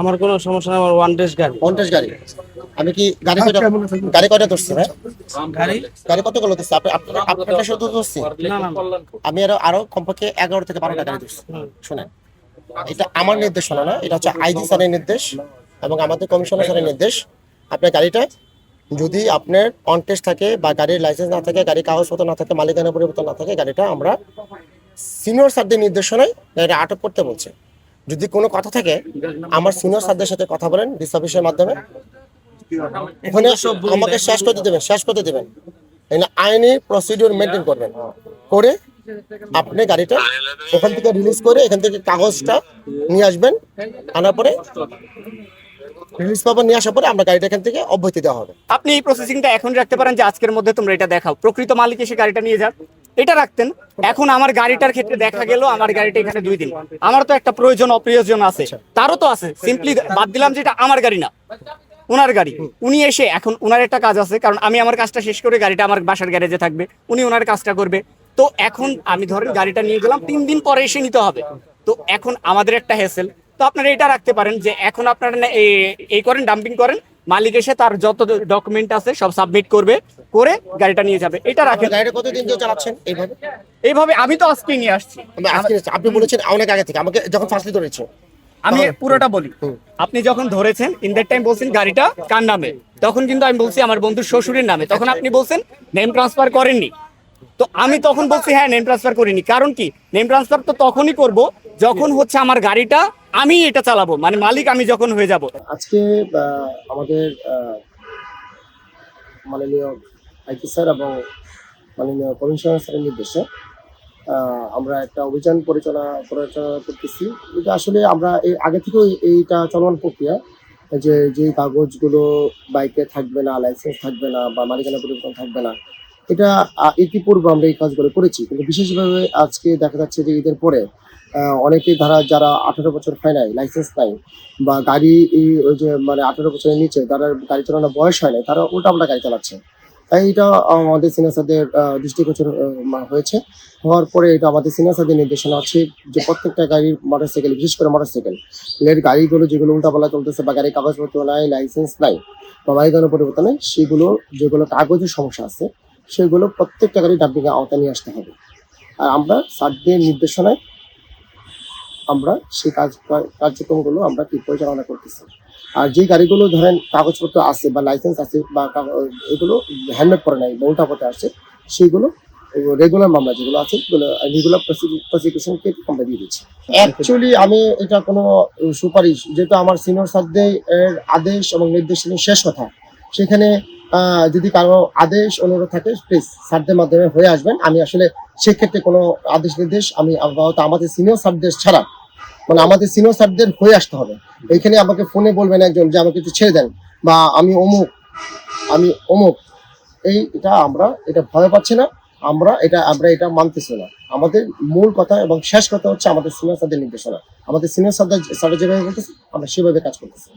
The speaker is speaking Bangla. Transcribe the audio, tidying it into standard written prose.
আমার কোনো সমস্যা নেই, আমার ওয়ান ডেজ গাড়ি। কন্টেস্ট গাড়ি। আমি কি গাড়ি কয়টা ধরছি ভাই? গাড়ি গাড়ি কতগুলো ধরছি? আপনারটা শুধু ধরছি? না না না। আমি আরো কমপক্ষে 11 থেকে 12টা গাড়ি ধরছি। শুনেন, এটা আমার নির্দেশনা না, এটা হচ্ছে আইজি স্যারের নির্দেশ এবং আমাদের কমিশনার স্যারের নির্দেশ। আপনার গাড়িটা যদি আপনার অন টেস্ট থাকে বা গাড়ির লাইসেন্স না থাকে, গাড়ির কাগজপত্র না থাকে, মালিকানা পরিবর্তন না থাকে, গাড়িটা আমরা সিনিয়র স্যারদের নির্দেশনায় গাড়িটা আটক করতে বলছে। যদি কোনো কথা থাকে আমার সিনিয়র স্যারদের সাথে কথা বলেন ডিস অফিসের মাধ্যমে, ওখানে আমাকে শেষ করতে দেবেন। আইনি প্রসিডিউর মেনটেন করবেন, করে আপনি গাড়িটা ওখান থেকে রিলিজ করে এখান থেকে কাগজটা নিয়ে আসবেন। আনার পরে রিলিজ পেপার নিয়ে আসার পরে আমরা গাড়িটা এখান থেকে অব্যাহতি দেওয়া হবে। আপনি এই প্রসেসিংটা এখন রাখতে পারেন যে আজকের মধ্যে তোমরা এটা দেখাও, প্রকৃত মালিক এসে গাড়িটা নিয়ে যাক, এটা রাখতেন। এখন আমার গাড়িটার ক্ষেত্রে দেখা গেল আমার গাড়িটা এখানে 2 দিন, আমার তো একটা প্রয়োজন অপ্রয়োজন আছে, তারও তো আছে। সিম্পলি বাদ দিলাম যে এটা আমার গাড়ি না, ওনার গাড়ি। উনি এসে এখন ওনার একটা কাজ আছে, কারণ আমি আমার কাজটা শেষ করে গাড়িটা আমার বাসার গ্যারেজে থাকবে, উনি ওনার কাজটা করবে। তো এখন আমি ধরেন গাড়িটা নিয়ে গেলাম, 3 দিন পরে এসে নিতে হবে। তো এখন আমাদের একটা হেসেল। তো আপনারা এটা রাখতে পারেন যে এখন আপনারা এই করেন, ডাম্পিং করেন, মালিক এসে তার যত ডকুমেন্ট আছে সব সাবমিট করবে, করে গাড়িটা নিয়ে যাবে। এটা রাখেন। গাড়িটা কতদিন ধরে চালাচ্ছেন এইভাবে? এইভাবে আমি তো আজকে নিয়ে আসছি। আপনি বলেছেন অনেক আগে থেকে, আমাকে যখন ফার্স্টলি ধরেছে। আমি পুরোটা বলি। আপনি যখন ধরেছেন ইন দ্যাট টাইম বলছেন গাড়িটা কার নামে, তখন কিন্তু আমি বলছি আমার বন্ধুর শ্বশুরের নামে, তখন আপনি বলছেন নেম ট্রান্সফার করেননি। তো আমি তখন বলছি হ্যাঁ নেম ট্রান্সফার করিনি। কারণ কি, নেম ট্রান্সফার তো তখনই করব যখন হচ্ছে আমার গাড়িটা আমি এটা চালাবো, মানে মালিক আমি যখন হয়ে যাব। আজকে আমাদের মাননীয় আইটি স্যার এবং মাননীয় কমিশনার স্যারের নির্দেশে আমরা একটা অভিযান পরিচালনা করতেছি। এটা আসলে আমরা এর আগে থেকেও এইটা চলমান প্রক্রিয়া, যে যে কাগজগুলো বাইকে থাকবে না, লাইসেন্স থাকবে না বা মালিকানা পরিবর্তন থাকবে না, এটা ইতিপূর্বে আমরা এই কাজগুলো করেছি। কিন্তু বিশেষভাবে আজকে দেখা যাচ্ছে যে ঈদের পরে অনেকেই যারা 18 বছর হয় নাই, লাইসেন্স নাই, বা গাড়ি ওই যে মানে 18 বছরের নিচে যারা গাড়ি চালানোর বয়স হয় নাই, তারা উল্টাপাল্টা গাড়ি চালাচ্ছে। তাই এটা আমাদের সিনিয়র স্যারদের দৃষ্টিগোচর হয়েছে। হওয়ার পরে এটা আমাদের সিনিয়র স্যারদের নির্দেশনা আছে যে প্রত্যেকটা গাড়ির মোটরসাইকেল, বিশেষ করে মোটরসাইকেল এর গাড়িগুলো যেগুলো উল্টাপাল্টা চলতেছে বা গাড়ির কাগজপত্র নাই, লাইসেন্স নাই বা মালিকানা পরিবর্তন নাই, সেগুলো যেগুলো কাগজের সমস্যা আছে সেগুলো প্রত্যেকটা গাড়ি ডাম্পিং এর আওতায় নিয়ে আসতে হবে। আর আমরা স্যারদের নির্দেশনায় আমরা সেই কার্যক্রমগুলো আমরা ঠিক পরিচালনা করতেছি। আর যে গাড়িগুলো ধরেন কাগজপত্র আছে বা লাইসেন্স আছে বা এগুলো হেলমেট পরে নাই বা উল্টা পথে আসছে, সেগুলো রেগুলার মামলা যেগুলো আছে রেগুলার প্রসিকিউশনকে আমরা দিয়ে দিচ্ছি। অ্যাকচুয়ালি আমি এটা কোনো সুপারিশ, যেহেতু আমার সিনিয়র স্যারদের আদেশ এবং নির্দেশনের শেষ কথা, সেখানে যদি কারো আদেশ অনুরোধ থাকে প্লিজ স্যারদের মাধ্যমে হয়ে আসবেন। আমি আসলে সেক্ষেত্রে কোনো আদেশ নির্দেশ আমি আমাদের সিনিয়র স্যারদের ছাড়া, মানে আমাদের সিনিয়র স্যারদের হয়ে আসতে হবে। এইখানে আমাকে ফোনে বলবেন একজন যে আমাকে একটু ছেড়ে দেন বা আমি অমুক, এটা আমরা এটা ভয় পাচ্ছি না, আমরা এটা মানতেছি না। আমাদের মূল কথা এবং শেষ কথা হচ্ছে আমাদের সিনিয়র স্যারদের নির্দেশনা। আমাদের সিনিয়র স্যাররা যেভাবে বলতেছে আমরা সেভাবে কাজ করতেছি।